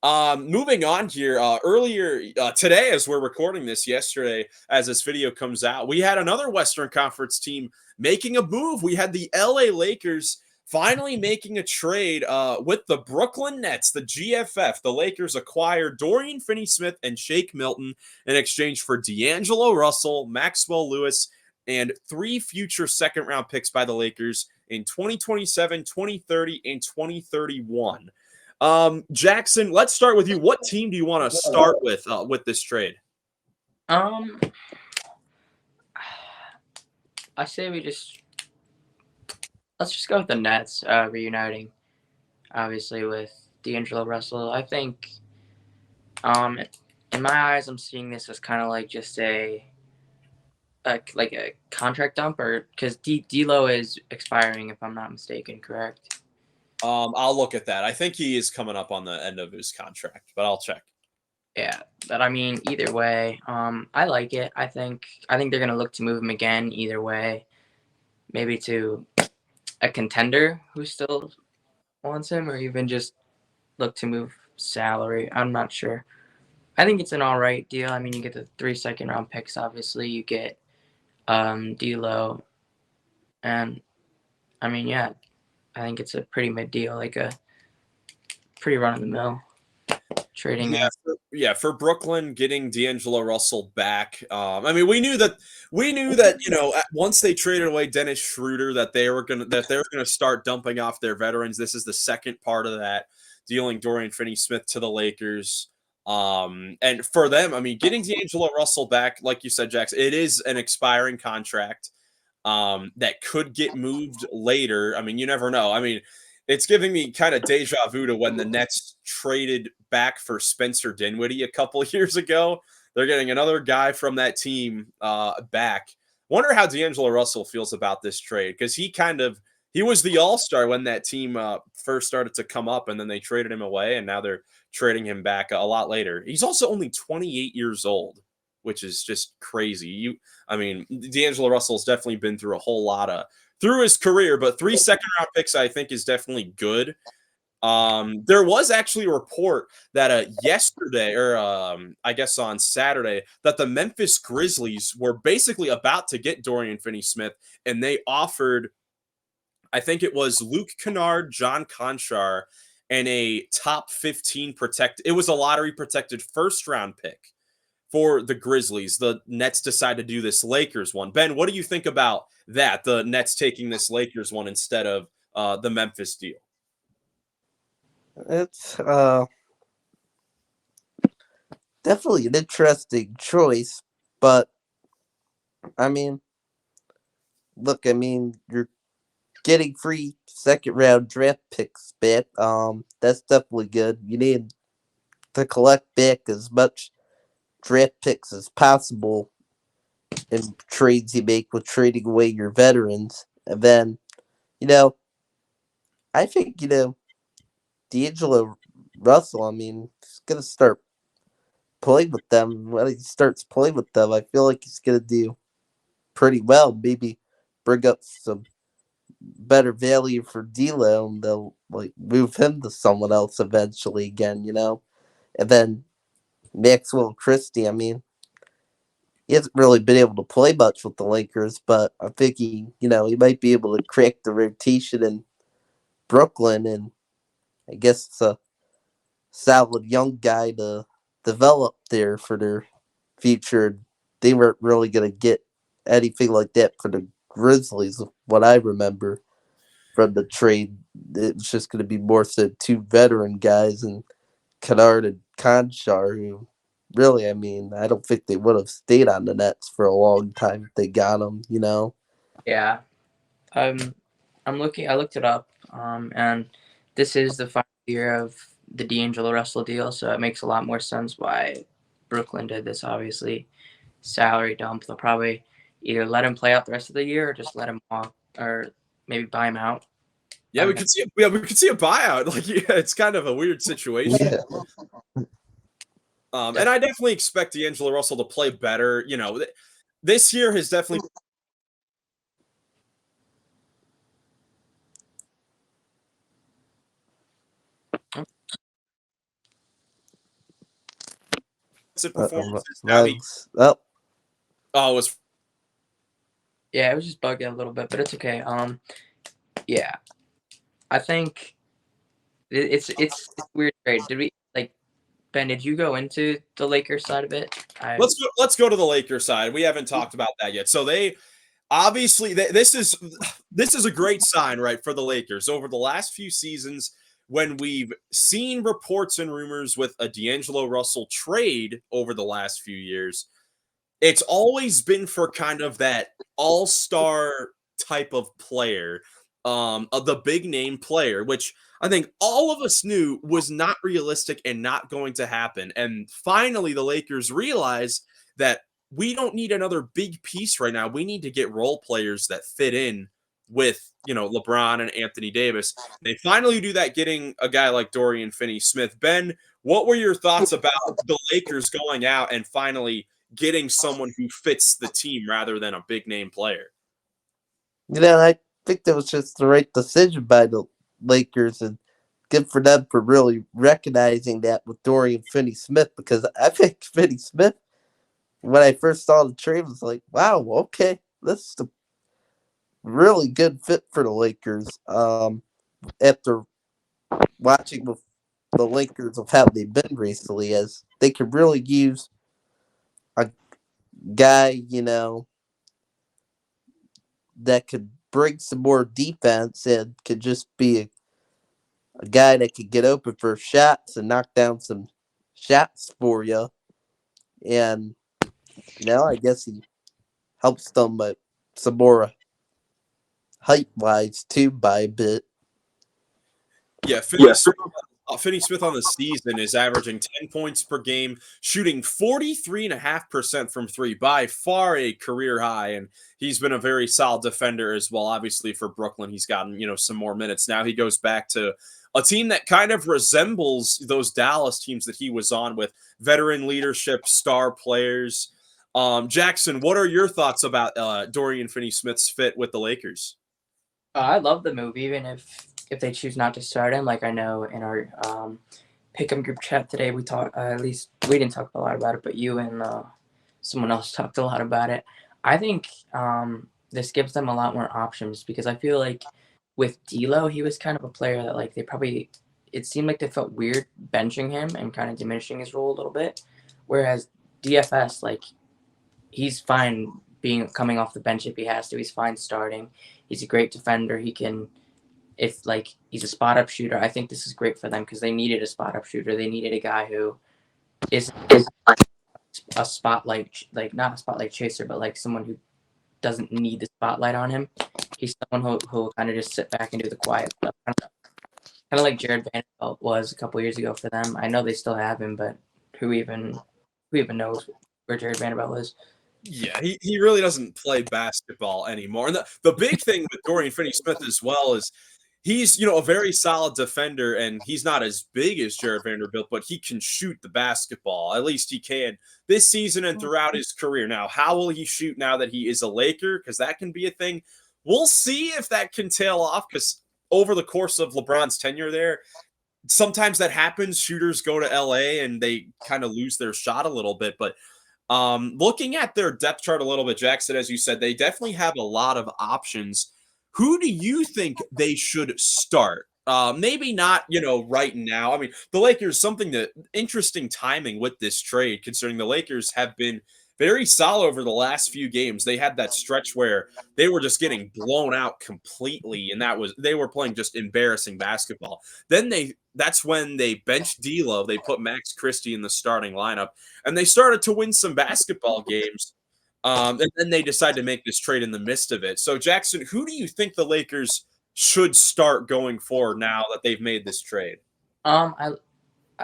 Moving on here, earlier today, as we're recording this, yesterday, as this video comes out, we had another Western Conference team making a move. We had the LA Lakers finally making a trade with the Brooklyn Nets, the GFF. The Lakers acquired Dorian Finney-Smith and Shake Milton in exchange for D'Angelo Russell, Maxwell Lewis, and 3 future second-round picks by the Lakers in 2027, 2030, and 2031. Jackson, let's start with you. What team do you want to start with this trade? Um, I say let's just go with the Nets reuniting, obviously with D'Angelo Russell. I think, in my eyes, I'm seeing this as kind of like just like a contract dump, or because D'Lo is expiring, if I'm not mistaken, correct? I'll look at that. I think he is coming up on the end of his contract, but I'll check. Yeah, but I mean, either way, I like it. I think they're gonna look to move him again. Either way, maybe to a contender who still wants him, or even just look to move salary. I'm not sure. I think it's an all right deal. I mean, you get the 3 second round picks. Obviously, you get D'Lo, and I mean, yeah, I think it's a pretty mid deal, like a pretty run of the mill trading. For Brooklyn getting D'Angelo Russell back. I mean, we knew that once they traded away Dennis Schroeder that they were gonna start dumping off their veterans. This is the second part of that, dealing Dorian Finney-Smith to the Lakers. And for them, I mean, getting D'Angelo Russell back, like you said, Jax, it is an expiring contract that could get moved later. I mean, you never know. I mean, it's giving me kind of deja vu to when the Nets traded back for Spencer Dinwiddie a couple of years ago. They're getting another guy from that team back. Wonder how D'Angelo Russell feels about this trade, because he was the all-star when that team first started to come up, and then they traded him away, and now they're trading him back a lot later. He's also only 28 years old, which is just crazy. I mean, D'Angelo Russell's definitely been through a whole lot through his career, but 3 second-round picks I think is definitely good. There was actually a report that yesterday, or I guess on Saturday, that the Memphis Grizzlies were basically about to get Dorian Finney-Smith, and they offered, I think it was Luke Kennard, John Conchar, and a top 15 it was a lottery protected first round pick for the Grizzlies. The Nets decide to do this Lakers one. Ben, what do you think about that? The Nets taking this Lakers one instead of the Memphis deal. It's definitely an interesting choice, but I mean, look, I mean, you're getting free second round draft picks back. That's definitely good. You need to collect back as much draft picks as possible in trades you make with trading away your veterans. And then, you know, I think, D'Angelo Russell, I mean, he's going to start playing with them. When he starts playing with them, I feel like he's going to do pretty well. Maybe bring up some better value for D'Lo, and they'll like move him to someone else eventually again. And then Maxwell Christie, I mean, he hasn't really been able to play much with the Lakers, but I think he might be able to crack the rotation in Brooklyn, and I guess it's a solid young guy to develop there for their future. They weren't really going to get anything like that for the Grizzlies, what I remember from the trade. It was just going to be more so two veteran guys and Kennard and Conchar, who really, I mean, I don't think they would have stayed on the Nets for a long time if they got them. Yeah, I'm looking. I looked it up, and this is the final year of the D'Angelo Russell deal, so it makes a lot more sense why Brooklyn did this. Obviously, salary dump. They'll probably either let him play out the rest of the year or just let him walk, or maybe buy him out. Yeah, we could see. We could see a buyout. Like, yeah, it's kind of a weird situation. Yeah. And I definitely expect D'Angelo Russell to play better. This year has definitely. performances. Now he, Oh, oh, it was Yeah, it was just bugging a little bit, but it's okay. Yeah, I think it's a weird trade. Did we like Ben? Did you go into the Lakers side of it? let's go to the Lakers side. We haven't talked about that yet. So they obviously this is a great sign, right, for the Lakers over the last few seasons when we've seen reports and rumors with a D'Angelo Russell trade over the last few years. It's always been for kind of that all-star type of player, of the big name player, which I think all of us knew was not realistic and not going to happen. And finally, the Lakers realized that we don't need another big piece right now. We need to get role players that fit in with, LeBron and Anthony Davis. They finally do that, getting a guy like Dorian Finney-Smith. Ben, what were your thoughts about the Lakers going out and finally getting someone who fits the team rather than a big name player? I think that was just the right decision by the Lakers, and good for them for really recognizing that with Dorian Finney-Smith, because I think Finney-Smith, when I first saw the trade, was like, wow, okay, this is a really good fit for the Lakers. After watching with the Lakers of how they've been recently, as they could really use a guy, that could bring some more defense and could just be a guy that could get open for shots and knock down some shots for you. And, I guess he helps them some more height-wise, too, by a bit. Yeah, Finney-Smith on the season is averaging 10 points per game, shooting 43.5% from three, by far a career high. And he's been a very solid defender as well. Obviously, for Brooklyn, he's gotten, some more minutes. Now he goes back to a team that kind of resembles those Dallas teams that he was on, with veteran leadership, star players. Jackson, what are your thoughts about Dorian Finney-Smith's fit with the Lakers? I love the move, even if they choose not to start him. Like, I know in our Pick'em group chat today, we talked. At least we didn't talk a lot about it, but you and someone else talked a lot about it. I think this gives them a lot more options, because I feel like with D'Lo, he was kind of a player that, like, it seemed like they felt weird benching him and kind of diminishing his role a little bit. Whereas DFS, like, he's fine coming off the bench if he has to. He's fine starting. He's a great defender. He can, if like he's a spot up shooter. I think this is great for them, because they needed a spot up shooter. They needed a guy who is a spotlight, like not a spotlight chaser, but like someone who doesn't need the spotlight on him. He's someone who will kind of just sit back and do the quiet stuff. Kind of like Jared Vanderbilt was a couple years ago for them. I know they still have him, but who even knows where Jared Vanderbilt is? Yeah, he really doesn't play basketball anymore. And the big thing with Dorian Finney-Smith as well is he's, a very solid defender, and he's not as big as Jared Vanderbilt, but he can shoot the basketball. At least he can this season and throughout his career. Now, how will he shoot now that he is a Laker? Because that can be a thing. We'll see if that can tail off, because over the course of LeBron's tenure there, sometimes that happens. Shooters go to LA and they kind of lose their shot a little bit. But looking at their depth chart a little bit, Jackson, as you said, they definitely have a lot of options. Who do you think they should start? Maybe not, right now. I mean, the Lakers, interesting timing with this trade, considering the Lakers have been very solid over the last few games. They had that stretch where they were just getting blown out completely, and they were playing just embarrassing basketball. Then that's when they benched D'Lo. They put Max Christie in the starting lineup, and they started to win some basketball games. And then they decided to make this trade in the midst of it. So, Jackson, who do you think the Lakers should start going forward now that they've made this trade? I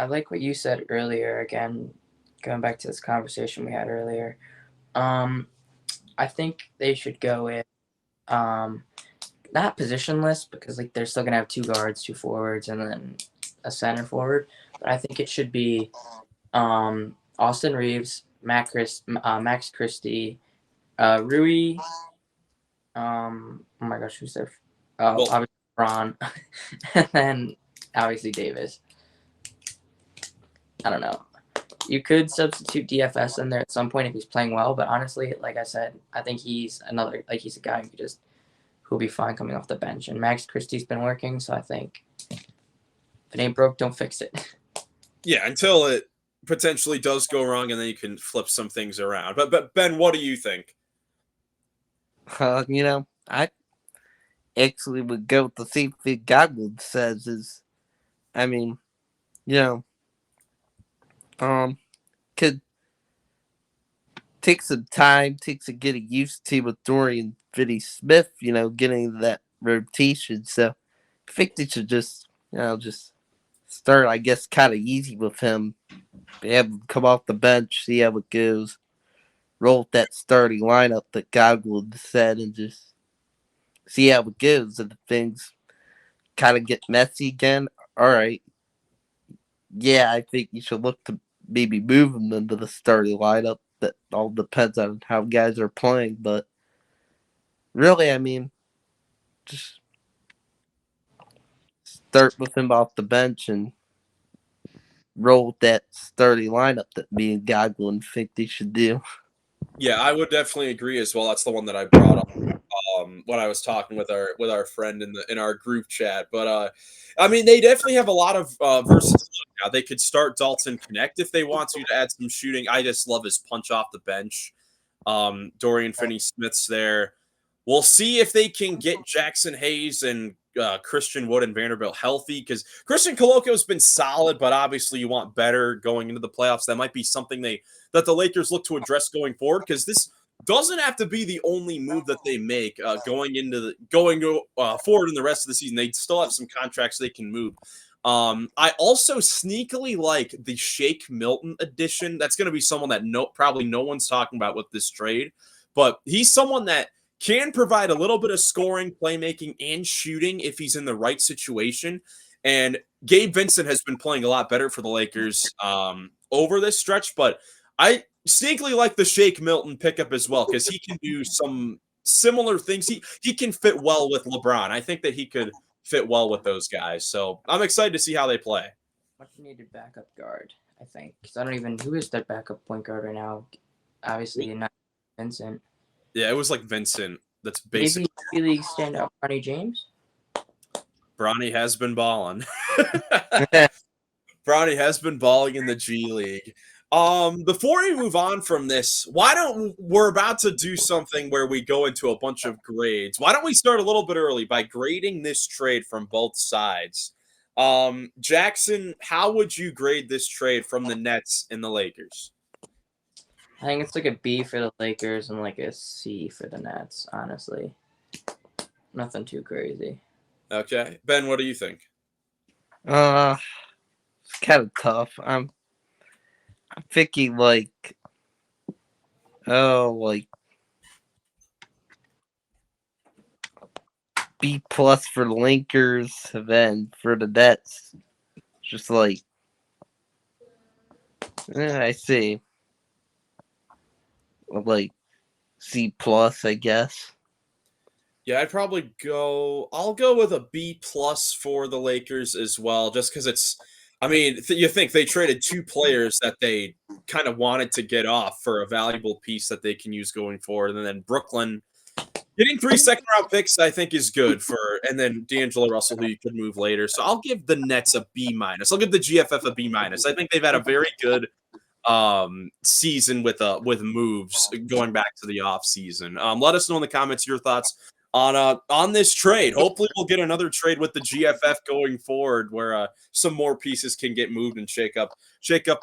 like what you said earlier. Again, going back to this conversation we had earlier, I think they should go with not positionless, because like they're still gonna have two guards, two forwards, and then a center forward. But I think it should be Austin Reeves, Max Christie, Rui. Oh my gosh, who's there? Obviously Ron, and then obviously Davis. I don't know. You could substitute DFS in there at some point if he's playing well, but honestly, like I said, I think he's he's a guy who'll be fine coming off the bench. And Max Christie's been working, so I think if it ain't broke, don't fix it. Yeah, until it potentially does go wrong, and then you can flip some things around. But Ben, what do you think? I actually would go with the same thing Godwin says. Could take some time, take some getting used to with Dorian Finney-Smith, getting into that rotation. So I think they should just start, I guess, kind of easy with him. Have him come off the bench, see how it goes. Roll with that starting lineup that Godwin said and just see how it goes. And if things kind of get messy again, all right. Yeah, I think you should look to maybe move him into the starting lineup. That all depends on how guys are playing. But really, just start with him off the bench and roll with that starting lineup that me and Godwin think they should do. Yeah, I would definitely agree as well. That's the one that I brought up when I was talking with our friend in our group chat. But they definitely have a lot of versatility now. They could start Dalton Connect if they want to add some shooting. I just love his punch off the bench. Dorian Finney-Smith's there. We'll see if they can get Jackson Hayes and Christian Wood and Vanderbilt healthy, because Christian Coloco's been solid, but obviously you want better going into the playoffs. That might be something that the Lakers look to address going forward, because this doesn't have to be the only move that they make going forward in the rest of the season. They still have some contracts they can move. I also sneakily like the Shake Milton addition. That's going to be someone that probably no one's talking about with this trade, but he's someone that can provide a little bit of scoring, playmaking, and shooting if he's in the right situation. And Gabe Vincent has been playing a lot better for the Lakers over this stretch, but I sneakily like the Shake Milton pickup as well, because he can do some similar things. He can fit well with LeBron. I think that he could fit well with those guys. So I'm excited to see how they play. Much needed backup guard, I think, because I don't even who is their backup point guard right now. Obviously, not Vincent. Yeah, it was like Vincent. That's basically maybe league standout Bronny James. Bronny has been balling. Bronny has been balling in the G League. Before we move on from this, we're about to do something where we go into a bunch of grades. Why don't we start a little bit early by grading this trade from both sides? Jackson, how would you grade this trade from the Nets and the Lakers? I think it's like a B for the Lakers and like a C for the Nets, honestly. Nothing too crazy. Okay. Ben, what do you think? It's kind of tough. I'm thinking like B plus for the Lakers, and then for the Nets, just like I see. Like C plus, I guess. Yeah, I'll go with a B plus for the Lakers as well, just because you think they traded two players that they kind of wanted to get off for a valuable piece that they can use going forward. And then Brooklyn getting 3 second-round picks, I think, is good and then D'Angelo Russell, who you could move later. So I'll give the Nets a B minus. I'll give the GFF a B minus. I think they've had a very good season with moves going back to the off season. Let us know in the comments your thoughts on this trade. Hopefully we'll get another trade with the GFF going forward where some more pieces can get moved and shake up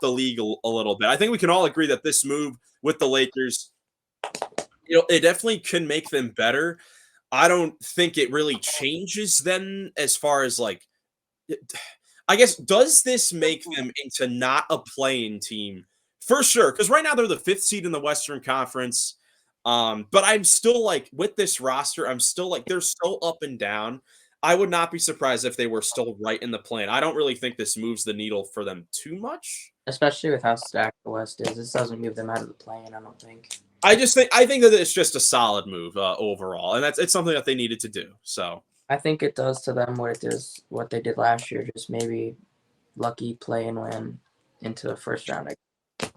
the league a little bit. I think we can all agree that this move with the Lakers, it definitely can make them better. I don't think it really changes them as far as I guess, does this make them into not a play-in team? For sure, because right now they're the 5th seed in the Western Conference. But I'm still with this roster, I'm still they're so up and down. I would not be surprised if they were still right in the play-in. I don't really think this moves the needle for them too much. Especially with how stacked the West is. This doesn't move them out of the play-in, I don't think. I think that it's just a solid move overall, and it's something that they needed to do. So I think it does to them what they did last year, just maybe lucky play and win into the first round.